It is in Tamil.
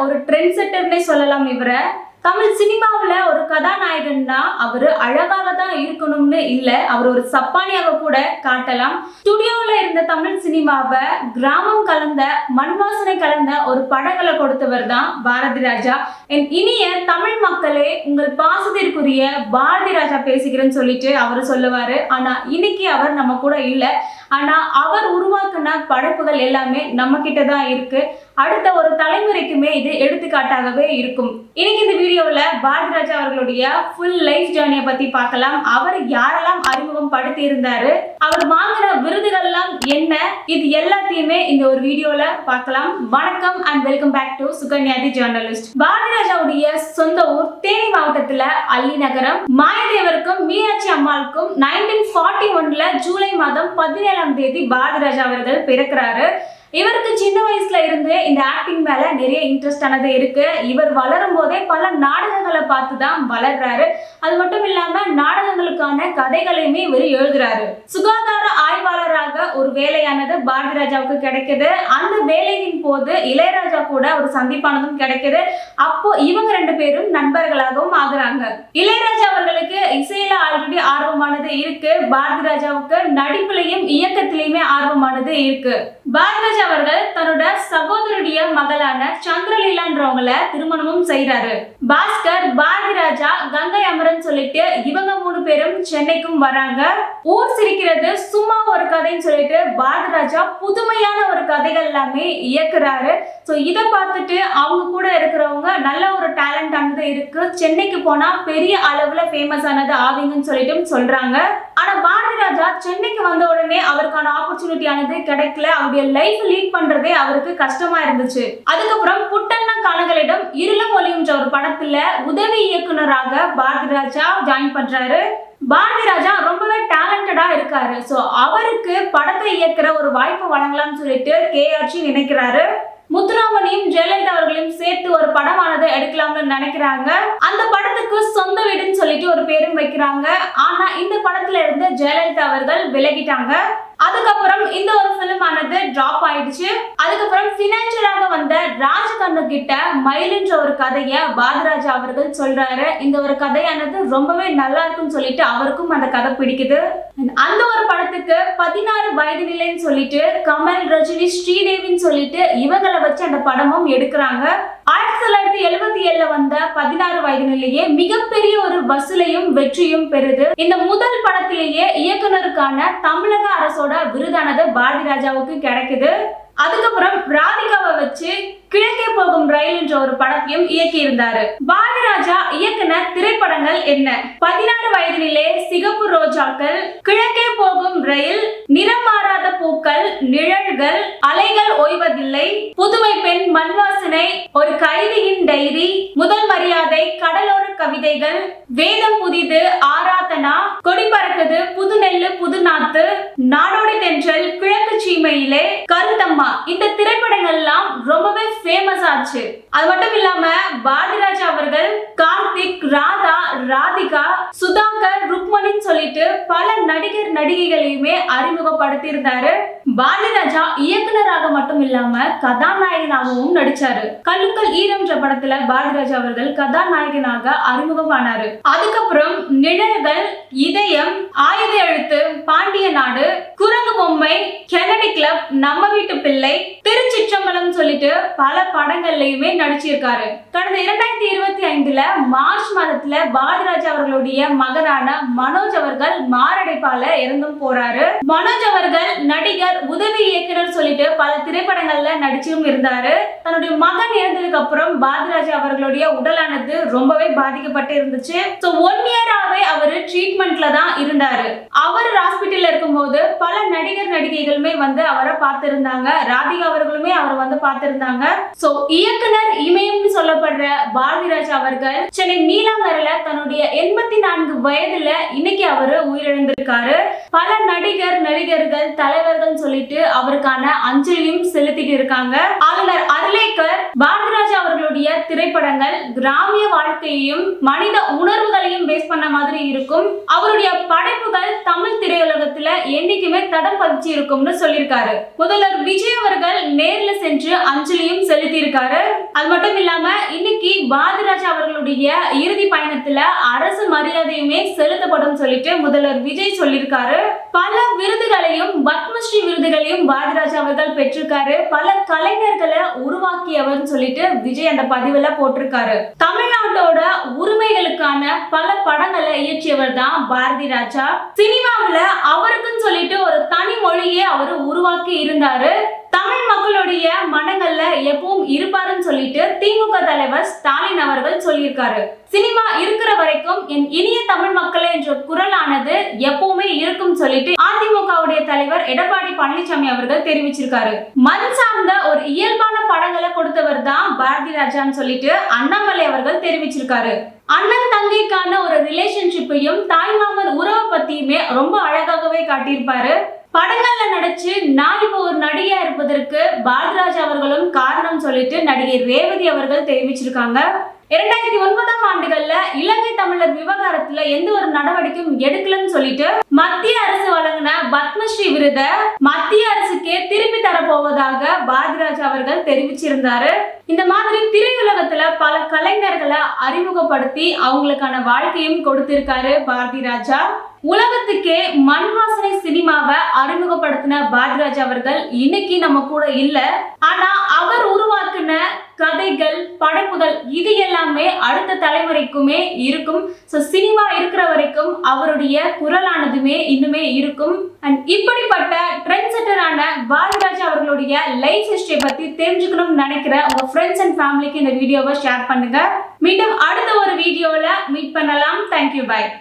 ஒரு ட்ரெண்ட் செட்டர்னே சொல்லலாம் இவரை. தமிழ் சினிமாவில் ஒரு கதாநாயகன்னா அவரு அழகாக தான் இருக்கணும்னு இல்லை, அவர் ஒரு சப்பானியாக கூட காட்டலாம். ஸ்டுடியோவில் இருந்த தமிழ் சினிமாவை கிராமம் கலந்த மண்வாசனை கலந்த ஒரு படங்களை கொடுத்தவர் தான் பாரதி ராஜா. என் இனிய தமிழ் மக்களே, உங்கள் பாசத்திற்குரிய பாரதி ராஜா பேசுகிறேன்னு சொல்லிட்டு அவர் சொல்லுவாரு. ஆனா இன்னைக்கு அவர் நம்ம கூட இல்லை. ஆனா அவர் உருவாக்குன படைப்புகள் எல்லாமே நம்ம கிட்ட தான் இருக்கு. அடுத்த ஒரு தலைமுறைக்குமே இது எடுத்துக்காட்டாகவே இருக்கும். இன்னைக்கு இந்த வீடியோவில் பாரதி ராஜா அவர்களுடைய ஃபுல் லைஃப் ஜேர்னியை பத்தி பார்க்கலாம். அவர் யாரெல்லாம் அறிமுகம் படுத்தி இருந்தாரு, அவர் வாங்கின விருதுகள்லாம் என்ன, இது எல்லாத்தையுமே இந்த ஒரு வீடியோல பார்க்கலாம். வணக்கம் and welcome back to Sukanya the journalist. Bharathi ராஜாவுடைய சொந்த ஊர் தேனி மாவட்டத்துல அள்ளி நகரம். மாயதேவருக்கும் மீனாட்சி அம்மாளுக்கும் 1941 ஜூலை மாதம் 17ஆம் தேதி பாரதி ராஜா அவர்கள் பிறக்கிறாரு. இவருக்கு சின்ன வயசுல இருந்து இந்த ஆக்டிங் மேல நிறைய இன்ட்ரெஸ்ட் ஆனது இருக்கு. இவர் வளரும் போதே பல நாடகங்களை பார்த்து தான் வளர்றாரு. அது மட்டும் இல்லாம நாடகங்களுக்கான கதைகளையுமே இவர் எழுதுறாரு. சுகாதார ஆய்வாளராக ஒரு வேலையானது பாரதி ராஜாவுக்கு கிடைக்குது. அந்த வேலையின் போது இளையராஜா கூட ஒரு சந்திப்பானதும் கிடைக்குது. அப்போ இவங்க ரெண்டு பேரும் நண்பர்களாகவும் ஆகுறாங்க. இளையராஜா அவர்களுக்கு இசையில ஆல்ரெடி ஆர்வமானது இருக்கு. பாரதி ராஜாவுக்கு நடிப்புலையும் இயக்கத்திலையுமே ஆர்வமானது இருக்கு. பாரதி ராஜா அவர்கள் தன்னோட சகோதரருடைய மகளான சந்திரலீலான்றவங்களை திருமணமும் செய்யறாரு. பாஸ்கர், பாரதி ராஜா, கங்கை அமரன் சொல்லிட்டு இவங்க 3 பேரும் சென்னைக்கும் வராங்க. ஊர் சிரிக்கிறது சும்மா ஒரு கதைன்னு சொல்லிட்டு பாரதி ராஜா புதுமையான ஒரு கதைகள் எல்லாமே இயக்குறாரு. ஸோ இதை பார்த்துட்டு அவங்க கூட இருக்கிறவங்க நல்ல ஒரு டேலண்ட் ஆனது இருக்கு, சென்னைக்கு போனா பெரிய அளவுல ஃபேமஸ் ஆனது ஆவீங்கன்னு சொல்லிட்டு சொல்றாங்க. ஆனா பாரதி ராஜா சென்னைக்கு வந்த உடனே அவருக்கான ஆப்பர்ச்சுனிட்டி ஆனது கிடைக்கல. அவருடைய லைஃப் லீட் பண்றதே அவருக்கு கஷ்டமா இருந்துச்சு. அதுக்கப்புறம் புட்டண்ணா காலங்களிடம் இருளும் ஒளியும்ன்ற ஒரு படத்துல உதவி இயக்குனராக பாரதி ராஜா ஜாயின் பண்றாரு. பாரதி ராஜா ரொம்பவே டேலண்டடா இருக்காரு. சோ அவருக்கு படத்தை இயக்குற ஒரு வாய்ப்பு வழங்கலாம்னு சொல்லிட்டு KRG நினைக்கிறாரு. முத்துராமனையும் ஜெயலலிதா அவர்களையும் சேர்த்து ஒரு படமானது எடுக்கலாம்னு நினைக்கிறாங்க. அந்த படத்துக்கு சொந்த வீடுன்னு சொல்லிட்டு ஒரு பேரும் வைக்கிறாங்க. ஆனா இந்த படத்துல இருந்து ஜெயலலிதா அவர்கள் விலகிட்டாங்க. அதுக்கப்புறம் இந்த ஒரு பிலிம் ஆனது டிராப் ஆயிடுச்சு. அதுக்கப்புறம் பினான்சியலாக வந்த ராஜகண்ணு கிட்ட மயிலுன்ற ஒரு கதையை பாரதி ராஜா அவர்கள் சொல்றாரு. இந்த ஒரு கதையானது ரொம்பவே நல்லா இருக்குன்னு சொல்லிட்டு அவருக்கும் அந்த கதை பிடிக்குது. அந்த ஒரு படத்துக்கு 16 வயது நிலைன்னு சொல்லிட்டு கமல், ரஜினி, ஸ்ரீதேவின்னு சொல்லிட்டு இவங்களை வச்சு அந்த படமும் எடுக்கிறாங்க. 1977 வந்த 16 வயது நிலையே மிகப்பெரிய ஒரு வசூலையும் வெற்றியும் பெறுது. இந்த முதல் படத்திலேயே இயக்குனருக்கான தமிழக அரசோட விருதானது பாரதி ராஜாவுக்கு கிடைக்குது. அதுக்கப்புறம் ராதிகாவை வச்சு கிழக்கே போகும் ரயில் என்ற ஒரு படத்தையும் இயக்கி இருந்தாரு. பாரதி ராஜா இயக்குன திரைப்படங்கள் என்ன? 16 வயதிலே சிகப்பு ரோஜாக்கள், கிழக்கே போகும் ரயில், நிறம் மாறாத பூக்கள், நிழல்கள், அலைகள் ஓய்வதில்லை, புதுமை பெண், மண்வாசனை, ஒரு கைதியின் டைரி, முதல் மரியாதை, கடலோர கவிதைகள், வேதம் புதிது, ஆராதனா, கொடி பறக்குது, புது நெல்லு புது நாத்து, நாடோடி தென்றல், கிழக்கு சீமையிலே, கருத்தம்மா, இந்த திரைப்படங்கள் எல்லாம் ரொம்பவே ஃபேமஸ் ஆச்சு. அது மட்டும் இல்லாம பாரதி ராஜா அவர்கள் கார்த்திக், ராதா, ராதிகா, சுதாகர், ருக்மணின்னு சொல்லிட்டு பல நடிகர் நடிகைகளையுமே அறிமுகப்படுத்தி இருந்தாரு. பாரதி ராஜா இயக்குனராக மட்டும் இல்லாம கதாநாயகனாகவும் நடிச்சாரு. கல்லுக்கல் ஈரம்ன்ற படத்துல பாரதி ராஜா அவர்கள் கதாநாயகனாக அறிமுகமானாரு. அதுக்கப்புறம் நிழல்கள், இதயம், ஆயுத எழுத்து, பாண்டிய நாடு, குரங்கு பொம்மை, கெனடி கிளப், நம்ம வீட்டு பிள்ளை, திருச்சிற்றம்பலம் சொல்லிட்டு பல படங்கள்லயுமே நடிச்சிருக்காரு. கடந்த 2025 மார்ச் மாதத்துல பாரதி ராஜா அவர்களுடைய மகனான மனோஜ் அவர்கள் மாரடைப்பால இறந்தும் போறாரு. மனோஜ் அவர்கள் நடிகர், உதவி இயக்குனர் சொல்லிட்டு பல திரைப்படங்கள்ல நடிச்சும் இருந்தாரு. தன்னுடைய மகன் இறந்ததுக்கு அப்புறம் பாரதி ராஜா அவர்களுடைய உடலானது ரொம்பவே பாதிக்கப்பட்டு இருந்துச்சு. 1 இயராவே அவரு ட்ரீட்மெண்ட்ல தான் இருந்தாரு. அவர் ஹாஸ்பிட்டல்ல இருக்கும்போது பல நடிகர் நடிகைகளுமே வந்து அவரை பார்த்திருந்தாங்க. ராதிகா அவர்களுமே அவரை வந்து பார்த்திருந்தாங்க. சோ இயக்குனர் இமயம்னு சொல்லப்படுற பாரதி ராஜா அவர்கள் சென்னை நீலாங்கரையில தன்னுடைய 84 வயதுல இன்னைக்கு அவரு உயிரிழந்திருக்காரு. பல நடிகர்கள், தலைவர்கள் சொல்லிட்டு அவருக்கான அஞ்சலியும் செலுத்திட்டு இருக்காங்க. ஆளுநர் அர்லேக்கர் பாரதி ராஜா அவர்களுடைய திரைப்படங்கள் கிராமிய வாழ்க்கையையும் மனித உணர்வுகளையும் பேஸ் பண்ண மாதிரி இருக்கும். அவருடைய படைப்புகள் தமிழ் திரையுலகத்துல என்னைக்குமே தடம் பதிச்சு இருக்கும்னு சொல்லியிருக்காரு. முதல்வர் விஜய் அவர்கள் நேர்ல சென்று அஞ்சலியும் செலுத்தி இருக்காரு. அது மட்டும் இல்லாம இன்னைக்கு பாரதிராஜா அவர்களுடைய இறுதி பயணத்துல அரசு மரியாதையுமே செலுத்தப்படும் சொல்லிட்டு முதல்வர் விஜய் சொல்லியிருக்காரு. பல விருதுகளையும் பத்மஸ்ரீ விருதுகளையும் பாரதிராஜா அவர்கள் பெற்றிருக்காரு. பல கலைஞர்களை உருவாக்கியவர் சொல்லிட்டு விஜய் அந்த பதிவுல போட்டிருக்காரு. தமிழ்நாட்டோட உரிமைகளுக்கான பல படங்களை இயற்றியவர் தான் பாரதி ராஜா. சினிமாவுல அவருக்குன்னு சொல்லிட்டு ஒரு தனி மொழியே அவர் உருவாக்கி இருந்தாரு. தமிழ் மக்களுடைய மனங்கள்ல எப்பவும் இருப்பாருன்னு சொல்லிட்டு திமுக தலைவர் ஸ்டாலின் அவர்கள் சொல்லியிருக்காரு. சினிமா இருக்கிற வரைக்கும் என் இனிய தமிழ் மக்களே என்ற குரலானது எப்பவுமே இருக்கும் சொல்லிட்டு அதிமுகவுடைய தலைவர் எடப்பாடி பழனிசாமி அவர்கள் தெரிவிச்சிருக்காரு. மண் சார்ந்த ஒரு இயல்பான படங்களை கொடுத்தவர் தான் பாரதி ராஜான்னு சொல்லிட்டு அண்ணாமலை அவர்கள் தெரிவிச்சிருக்காரு. அண்ணன் தங்கைக்கான ஒரு ரிலேஷன்ஷிப்பையும் தாய்மாமன் உறவை பத்தியுமே ரொம்ப அழகாகவே காட்டியிருப்பாரு. படங்கள்ல நடிச்சு நான் இப்போ ஒரு நடிகையா இருப்பதற்கு பாரதிராஜா அவர்களும் காரணம் சொல்லிட்டு நடிகை ரேவதி அவர்கள் தெரிவிச்சிருக்காங்க. 2009ஆம் ஆண்டுகள்ல இலங்கை தமிழர் விவகாரத்துல எந்த ஒரு நடவடிக்கையும் எடுக்கலன்னு சொல்லிட்டு மத்திய அரசு வழங்கின பத்மஸ்ரீ விருதை மத்திய அரசுக்கே திருப்பி தரப்போவதாக பாரதிராஜா அவர்கள் தெரிவிச்சிருந்தாரு. இந்த மாதிரி திரையுலகத்துல பல கலைஞர்களை அறிமுகப்படுத்தி அவங்களுக்கான வாழ்க்கையும் கொடுத்திருக்காரு பாரதி ராஜா. உலகத்துக்கே மண் வாசனை சினிமாவை அறிமுகப்படுத்தின பாரதிராஜா அவர்கள் இன்னைக்கு நம்ம கூட இல்ல. ஆனா அவர் உருவாக்கின கதைகள் படைப்புகள் இது எல்லாமே அடுத்த தலைமுறைக்குமே இருக்கும். சினிமா இருக்கிற வரைக்கும் அவருடைய குரலானதுமே இன்னுமே இருக்கும். அண்ட் இப்படிப்பட்ட ட்ரெண்ட் செட்டரான பாரதிராஜா அவர்களுடைய லைஃப் ஹிஸ்டரி பத்தி தெரிஞ்சுக்கணும்னு நினைக்கிற உங்க ஃப்ரெண்ட்ஸ் அண்ட் ஃபேமிலிக்கு இந்த வீடியோவை ஷேர் பண்ணுங்க. மீண்டும் அடுத்த ஒரு வீடியோல மீட் பண்ணலாம். Thank you, by.